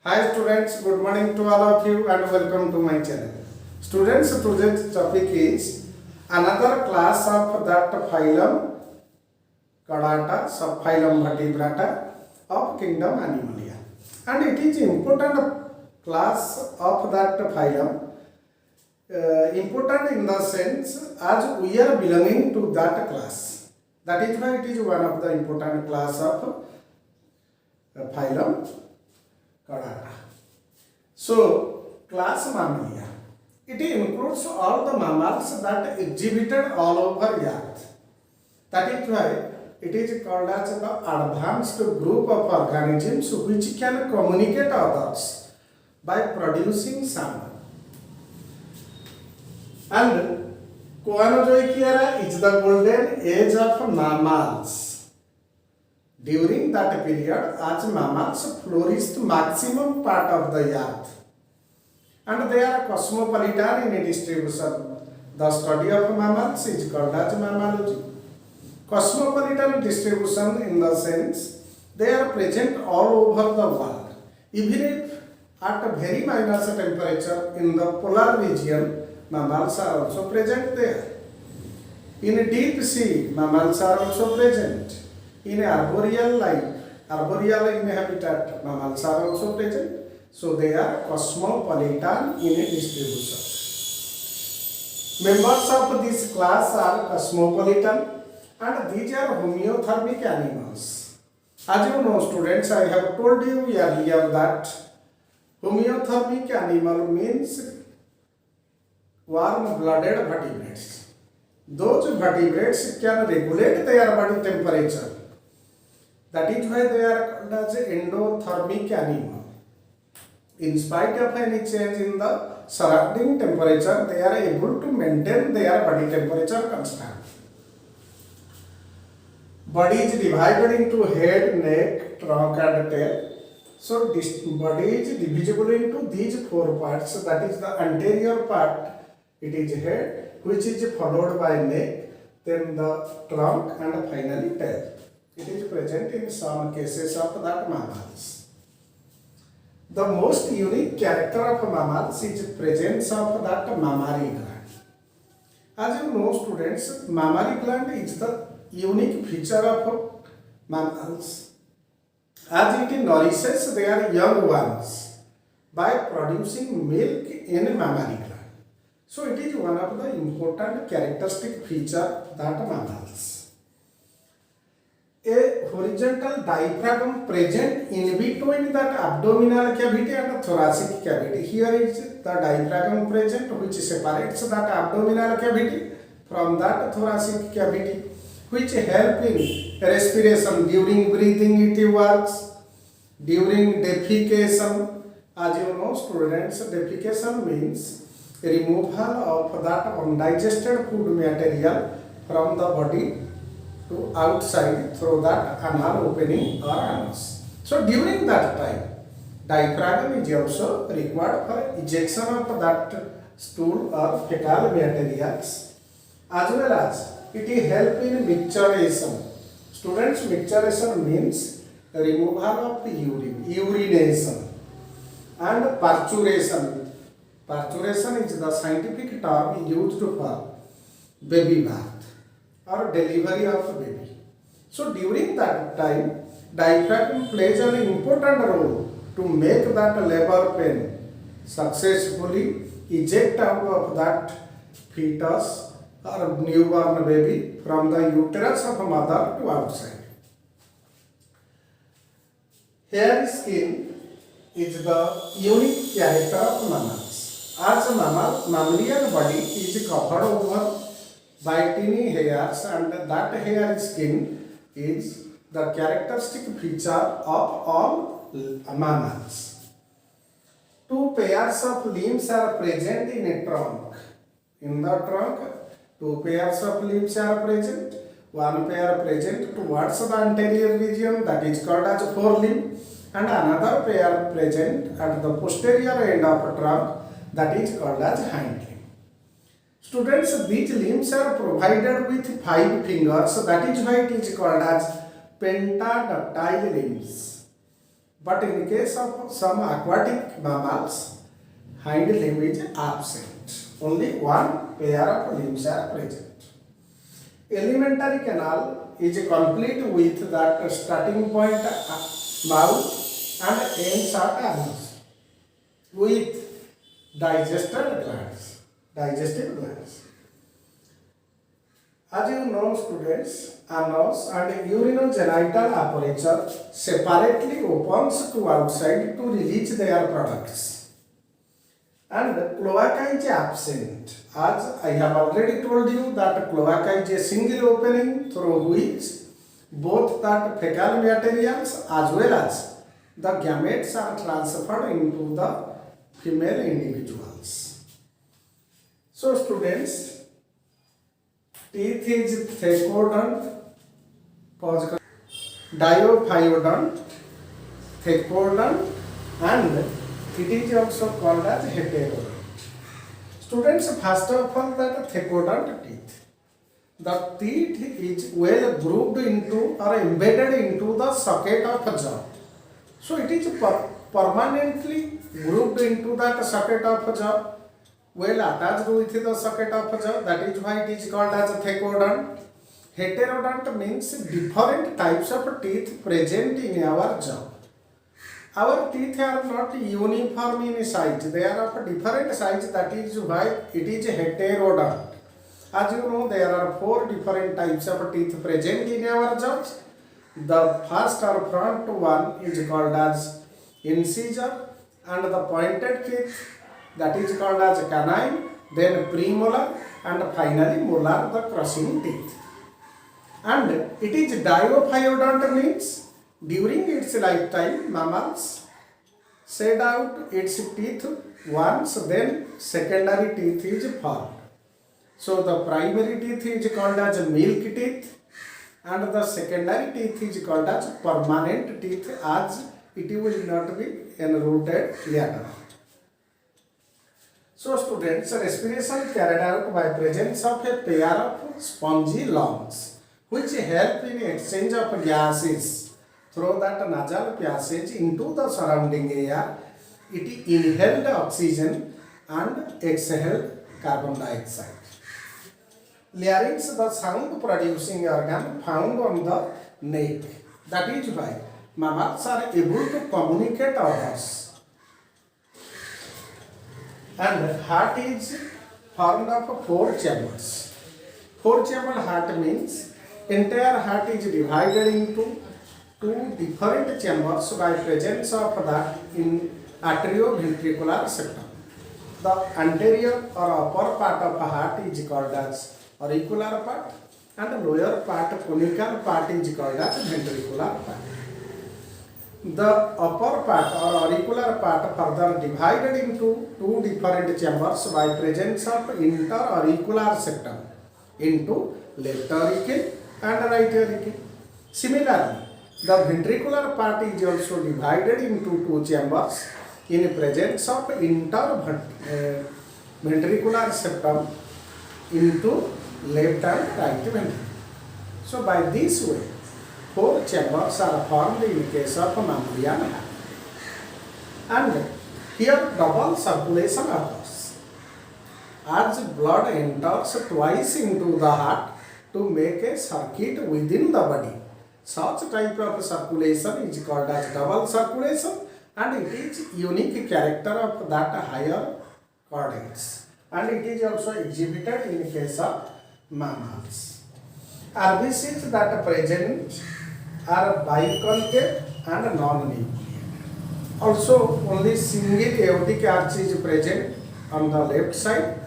Hi students, good morning to all of you and welcome to my channel. Students, today's topic is another class of that phylum Chordata, subphylum Vertebrata of kingdom Animalia. And it is important class of that phylum, important in the sense as we are belonging to that class. That is why it is one of the important class of phylum Chordata. So, class Mammalia. It includes all the mammals that exhibited all over earth. That is why it is called as the advanced group of organisms which can communicate others by producing sound. And Coanozoic era is the golden age of mammals. During that period, as mammals flourished maximum part of the earth, and they are cosmopolitan in distribution. The study of mammals is called as mammalogy. Cosmopolitan distribution in the sense they are present all over the world, even if at a very minus temperature in the polar region, mammals are also present there. In deep sea, mammals are also present. In arboreal life, arboreal in habitat, mammals are also present. So they are cosmopolitan in distribution. Members of this class are cosmopolitan and these are homeothermic animals. As you know students, I have told you earlier that homeothermic animal means warm-blooded vertebrates. Those vertebrates can regulate their body temperature. That is why they are called as endothermic animal. In spite of any change in the surrounding temperature, they are able to maintain their body temperature constant. Body is divided into head, neck, trunk and tail. So this body is divisible into these four parts. That is the anterior part, it is head, which is followed by neck, then the trunk and finally tail. It is present in some cases of that mammals. The most unique character of mammals is presence of that mammary gland. As you know students, mammary gland is the unique feature of mammals as it nourishes their young ones by producing milk in mammary gland. So it is one of the important characteristic feature that mammals. A horizontal diaphragm present in between that abdominal cavity and thoracic cavity. Here is the diaphragm present which separates that abdominal cavity from that thoracic cavity, which help in respiration. During breathing it works. During defecation, as you know students, defecation means removal of that undigested food material from the body to outside through that anal opening or anus. So during that time, diaphragm is also required for ejection of that stool or fecal materials, as well as it help in micturition. Students, micturition means removal of urine, urination, and parturition. Parturition is the scientific term used for baby birth or delivery of baby. So during that time, diaphragm plays an important role to make that labor pain successfully eject out of that fetus or newborn baby from the uterus of mother to outside. Hair skin is the unique character of mammals. As a mammalian body is covered over by tiny hairs, and that hair skin is the characteristic feature of all mammals. Two pairs of limbs are present in a trunk. In the trunk, two pairs of limbs are present. One pair present towards the anterior region, that is called as forelimb, and another pair present at the posterior end of a trunk, that is called as hind limb. Students, these limbs are provided with 5 fingers, that is why it is called as pentadactyl limbs. but in case of some aquatic mammals, hind limb is absent. Only one pair of limbs are present. Alimentary canal is complete with that starting point mouth and ends at anus with digestive glands. As you know, students, anus and urinogenital aperture separately opens to outside to release their products. And cloaca is absent. As I have already told you that cloaca is a single opening through which both that fecal materials as well as the gametes are transferred into the female individuals. So students, teeth is thecodont, diaphyodont, thecodont, and it is also called as heterodont. Students, first of all, that thecodont teeth. The teeth is well grouped into or embedded into the socket of a jaw. So it is permanently grouped into that socket of a jaw, well attached with the socket of a jaw. That is why it is called as a thecodont. Heterodont means different types of teeth present in our jaw. Our teeth are not uniform in size, they are of different size. That is why it is heterodont. As you know, there are 4 different types of teeth present in our jaws. The first or front one is called as incisor, and the pointed teeth, that is called as canine, then premolar, and finally molar, the crossing teeth. And it is diaphyodont means during its lifetime, mammals shed out its teeth once, then secondary teeth is formed. So the primary teeth is called as milk teeth, and the secondary teeth is called as permanent teeth, as it will not be enrooted later. So students, respiration carried out by presence of a pair of spongy lungs, which help in exchange of gases through that nasal passage into the surrounding air. It inhaled oxygen and exhaled carbon dioxide. Larynx, the sound producing organ found on the neck. That is why mammals are able to communicate others. And heart is formed of 4 chambers. 4-chamber heart means entire heart is divided into 2 different chambers by presence of that in atrioventricular septum. The anterior or upper part of a heart is called as auricular part, and the lower part, conical part, is called as ventricular part. The upper part or auricular part further divided into 2 different chambers by presence of interauricular septum into left auricle and right auricle. Similarly, the ventricular part is also divided into 2 chambers in presence of interventricular septum into left and right ventricle. So by this way, 4 chambers are formed in case of mammalian heart. And here double circulation occurs, as blood enters twice into the heart to make a circuit within the body. Such type of circulation is called as double circulation, and it is unique character of that higher cortex, and it is also exhibited in case of mammals. RBCs that present are biconcave and non-nucleated. Also, only single aortic arch is present on the left side.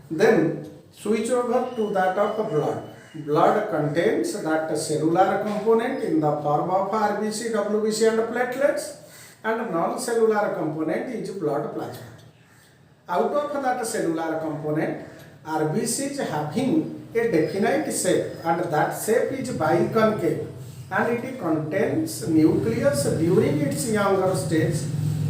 Then switch over to that of blood. Blood contains that cellular component in the form of RBC, WBC and platelets, and non-cellular component is blood plasma. Out of that cellular component, RBC is having a definite shape, and that shape is biconcave, and it contains nucleus during its younger stage.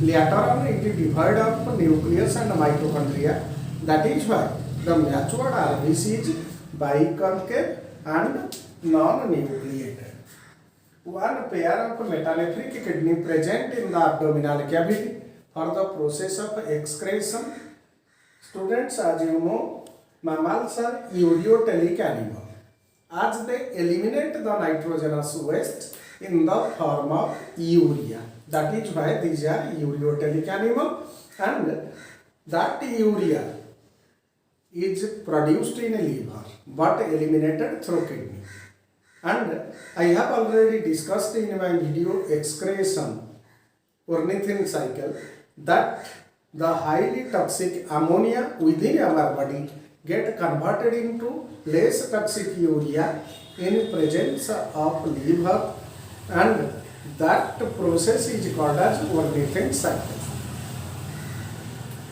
Later on, it is devoid of nucleus and mitochondria. That is why the matured RBC is biconcave and non-nucleated. one pair of metanephric kidney present in the abdominal cavity for the process of excretion. Students, as you know, mammals are ureotelic animal. As they eliminate the nitrogenous waste in the form of urea. That is why these are ureotelic animal, and that urea is produced in liver but eliminated through kidney. And I have already discussed in my video excretion ornithine cycle that the highly toxic ammonia within our body get converted into less toxic urea in presence of liver, and that process is called as ornithine cycle.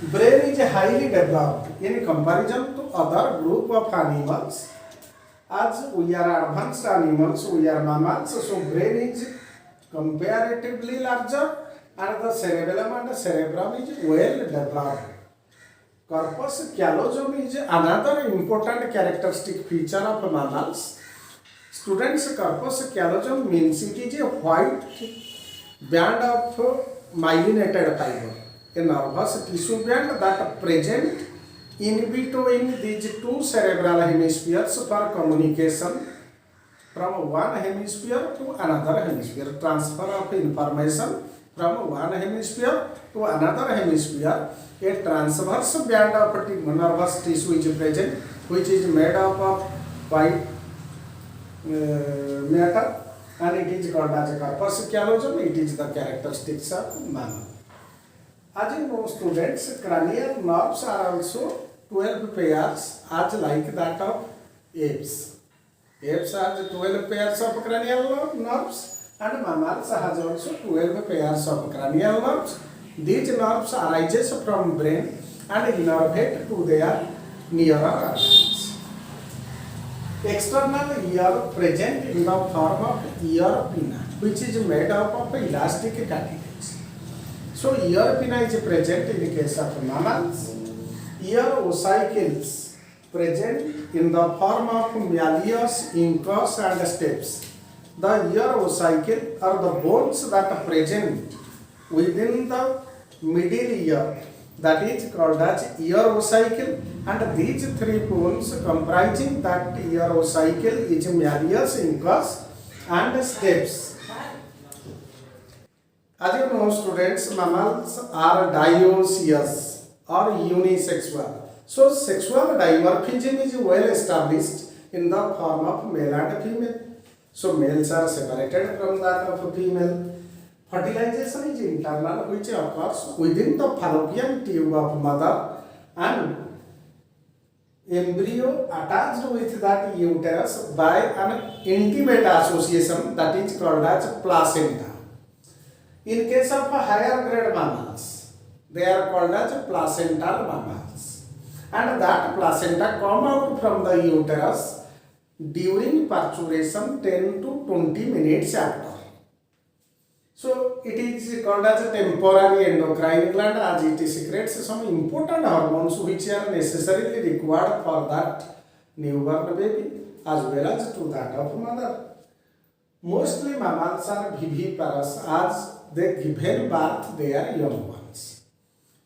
Brain is highly developed in comparison to other group of animals. As we are advanced animals, we are mammals, so brain is comparatively larger and the cerebellum and cerebrum is well developed. Corpus callosum is another important characteristic feature of mammals. Students, corpus callosum means it is a white band of myelinated fiber, a nervous tissue band that present in between these two cerebral hemispheres for communication from one hemisphere to another hemisphere, transfer of information from one hemisphere to another hemisphere. A transverse band of nervous tissue is present, which is made up of white matter, and it is called as a corpus callosum. It is the characteristics of mammal. As you know, students, cranial nerves are also 12 pairs, as like that of apes. Apes has 12 pairs of cranial nerves, and mammals has also 12 pairs of cranial nerves. These nerves arises from brain and innervate to their nearer organs. External ear present in the form of ear pinna, which is made up of elastic cartilage. So ear pinna is present in the case of mammals. Ear ossicles present in the form of malleus, incus and stapes. The ear ossicle are the bones that are present within the middle ear, that is called as ear ossicle, and these three bones comprising that ear ossicle is malleus, incus and stapes. As you know, students, mammals are dioecious or unisexual. So sexual dimorphism is well established in the form of male and female. So males are separated from that of female. Fertilization is internal, which occurs within the fallopian tube of mother, and embryo attached with that uterus by an intimate association, that is called as placenta. In case of higher grade mammals, they are called as placental mammals, and that placenta come out from the uterus during parturition 10 to 20 minutes after. So it is called as a temporary endocrine gland, as it secretes some important hormones which are necessarily required for that newborn baby as well as to that of mother. Mostly mammals are viviparous, as they give birth their young ones.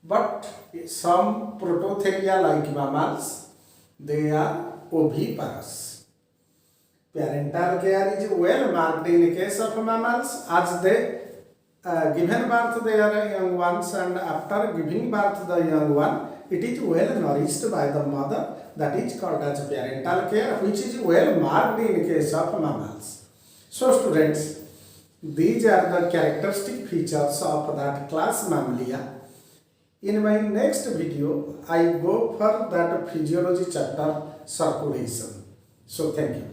But some prototheria like mammals, they are oviparous. Parental care is well marked in the case of mammals, as they given birth their young ones, and after giving birth the young one, it is well nourished by the mother, that is called as parental care, which is well marked in the case of mammals. So students, these are the characteristic features of that class Mammalia. In my next video, I go for that physiology chapter, circulation. So thank you.